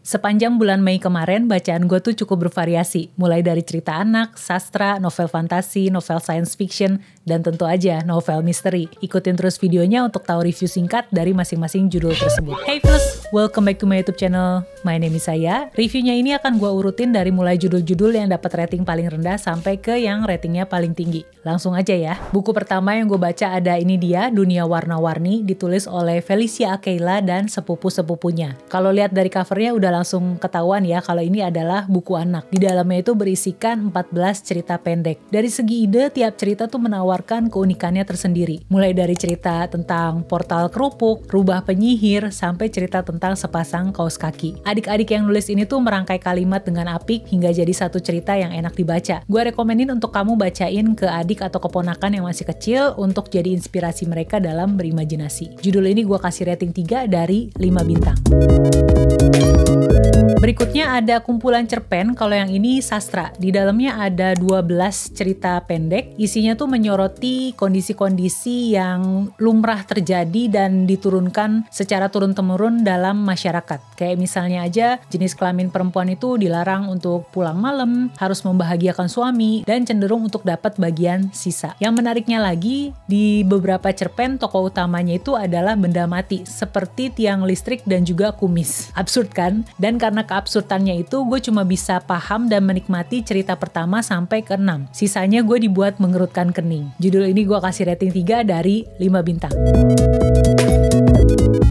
Sepanjang bulan Mei kemarin, bacaan gue tuh cukup bervariasi. Mulai dari cerita anak, sastra, novel fantasi, novel science fiction, dan tentu aja novel misteri. Ikutin terus videonya untuk tahu review singkat dari masing-masing judul tersebut. Hey Plus, welcome back to my YouTube channel. My name is Saya. Reviewnya ini akan gue urutin dari mulai judul-judul yang dapat rating paling rendah sampai ke yang ratingnya paling tinggi. Langsung aja ya. Buku pertama yang gue baca ada ini dia, Dunia Warna-Warni, ditulis oleh Felicia Akela dan sepupu-sepupunya. Kalau lihat dari covernya udah langsung ketahuan ya kalau ini adalah buku anak. Di dalamnya itu berisikan 14 cerita pendek. Dari segi ide, tiap cerita tuh menawarkan keunikannya tersendiri. Mulai dari cerita tentang portal kerupuk, rubah penyihir, sampai cerita tentang sepasang kaos kaki. Adik-adik yang nulis ini tuh merangkai kalimat dengan apik hingga jadi satu cerita yang enak dibaca. Gue rekomenin untuk kamu bacain ke adik atau keponakan yang masih kecil untuk jadi inspirasi mereka dalam berimajinasi. Judul ini gue kasih rating 3 dari 5 bintang. Berikutnya ada kumpulan cerpen, kalau yang ini sastra. Di dalamnya ada 12 cerita pendek, isinya tuh menyoroti kondisi-kondisi yang lumrah terjadi dan diturunkan secara turun-temurun dalam masyarakat. Kayak misalnya aja, jenis kelamin perempuan itu dilarang untuk pulang malam, harus membahagiakan suami, dan cenderung untuk dapat bagian sisa. Yang menariknya lagi, di beberapa cerpen tokoh utamanya itu adalah benda mati, seperti tiang listrik dan juga kumis. Absurd kan? Dan karena keabsurdannya itu, gue cuma bisa paham dan menikmati cerita pertama sampai ke 6. Sisanya gue dibuat mengerutkan kening. Judul ini gue kasih rating 3 dari 5 bintang.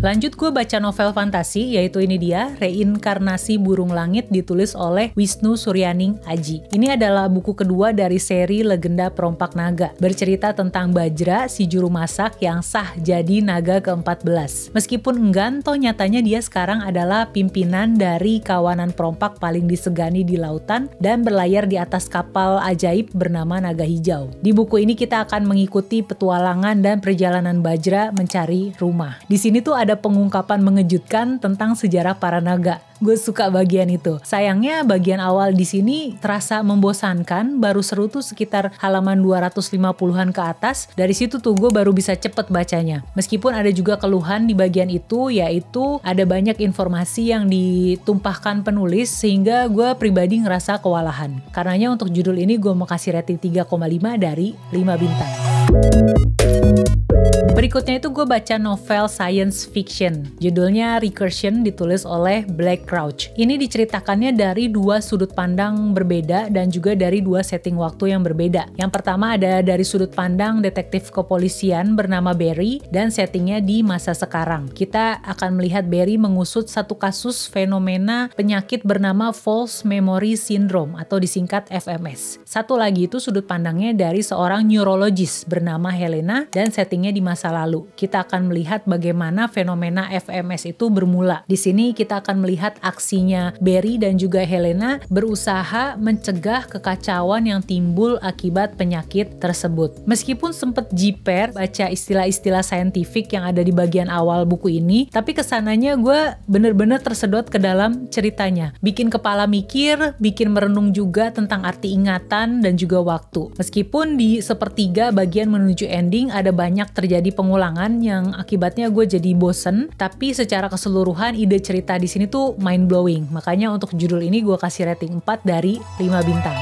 Lanjut gue baca novel fantasi, yaitu ini dia, Reinkarnasi Burung Langit, ditulis oleh Wisnu Suryaning Aji. Ini adalah buku kedua dari seri Legenda Perompak Naga, bercerita tentang Bajra, si juru masak yang sah jadi naga ke-14. Meskipun enggan, toh nyatanya dia sekarang adalah pimpinan dari kawanan perompak paling disegani di lautan dan berlayar di atas kapal ajaib bernama Naga Hijau. Di buku ini kita akan mengikuti petualangan dan perjalanan Bajra mencari rumah. Di sini tuh ada pengungkapan mengejutkan tentang sejarah para naga. Gue suka bagian itu. Sayangnya bagian awal di sini terasa membosankan, baru seru tuh sekitar halaman 250-an ke atas. Dari situ tuh gue baru bisa cepet bacanya. Meskipun ada juga keluhan di bagian itu, yaitu ada banyak informasi yang ditumpahkan penulis sehingga gue pribadi ngerasa kewalahan. Karenanya untuk judul ini gue mau kasih rating 3,5 dari 5 bintang. Berikutnya itu gue baca novel science fiction. Judulnya Recursion, ditulis oleh Black Crouch. Ini diceritakannya dari dua sudut pandang berbeda dan juga dari dua setting waktu yang berbeda. Yang pertama ada dari sudut pandang detektif kepolisian bernama Barry dan settingnya di masa sekarang. Kita akan melihat Barry mengusut satu kasus fenomena penyakit bernama False Memory Syndrome atau disingkat FMS. Satu lagi itu sudut pandangnya dari seorang neurologis bernama Helena dan settingnya di masa lalu. Kita akan melihat bagaimana fenomena FMS itu bermula. Di sini kita akan melihat aksinya Barry dan juga Helena berusaha mencegah kekacauan yang timbul akibat penyakit tersebut. Meskipun sempat jiper baca istilah-istilah saintifik yang ada di bagian awal buku ini, tapi kesananya gue bener-bener tersedot ke dalam ceritanya. Bikin kepala mikir, bikin merenung juga tentang arti ingatan dan juga waktu. Meskipun di sepertiga bagian menuju ending ada banyak terjadi pengulangan yang akibatnya gue jadi bosen, tapi secara keseluruhan ide cerita di sini tuh mind blowing. Makanya untuk judul ini gue kasih rating 4 dari 5 bintang.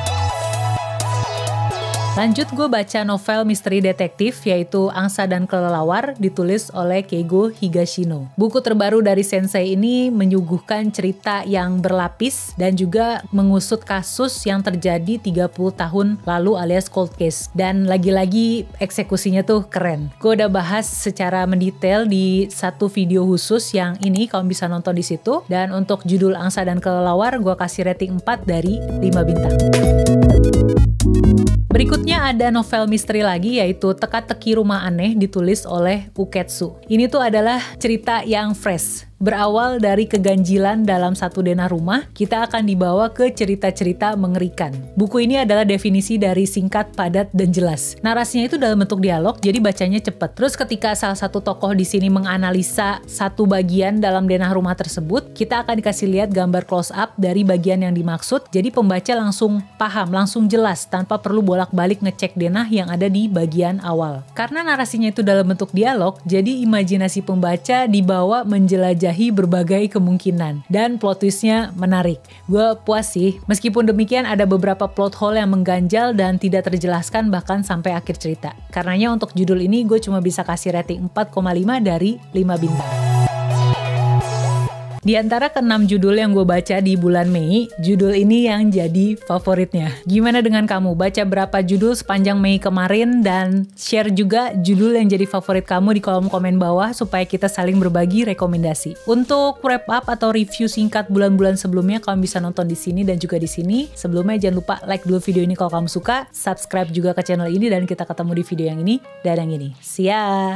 Lanjut gue baca novel misteri detektif yaitu Angsa dan Kelelawar, ditulis oleh Keigo Higashino. Buku terbaru dari sensei ini menyuguhkan cerita yang berlapis dan juga mengusut kasus yang terjadi 30 tahun lalu alias cold case. Dan lagi-lagi eksekusinya tuh keren. Gue udah bahas secara mendetail di satu video khusus yang ini kamu bisa nonton di situ. Dan untuk judul Angsa dan Kelelawar gue kasih rating 4 dari 5 bintang. Berikutnya ada novel misteri lagi yaitu Teka-teki Rumah Aneh, ditulis oleh Uketsu. Ini tuh adalah cerita yang fresh. Berawal dari keganjilan dalam satu denah rumah, kita akan dibawa ke cerita-cerita mengerikan. Buku ini adalah definisi dari singkat, padat, dan jelas. Narasinya itu dalam bentuk dialog, jadi bacanya cepet. Terus ketika salah satu tokoh di sini menganalisa satu bagian dalam denah rumah tersebut, kita akan dikasih lihat gambar close up dari bagian yang dimaksud, jadi pembaca langsung paham, langsung jelas, tanpa perlu bolak-balik ngecek denah yang ada di bagian awal. Karena narasinya itu dalam bentuk dialog, jadi imajinasi pembaca dibawa menjelajah menjelajahi berbagai kemungkinan. Dan plot twistnya menarik. Gue puas sih. Meskipun demikian ada beberapa plot hole yang mengganjal dan tidak terjelaskan bahkan sampai akhir cerita. Karenanya untuk judul ini gue cuma bisa kasih rating 4,5 dari 5 bintang. Di antara ke-6 judul yang gue baca di bulan Mei, judul ini yang jadi favoritnya. Gimana dengan kamu? Baca berapa judul sepanjang Mei kemarin dan share juga judul yang jadi favorit kamu di kolom komen bawah supaya kita saling berbagi rekomendasi. Untuk wrap up atau review singkat bulan-bulan sebelumnya, kamu bisa nonton di sini dan juga di sini. Sebelumnya jangan lupa like dulu video ini kalau kamu suka, subscribe juga ke channel ini dan kita ketemu di video yang ini dan yang ini. See ya!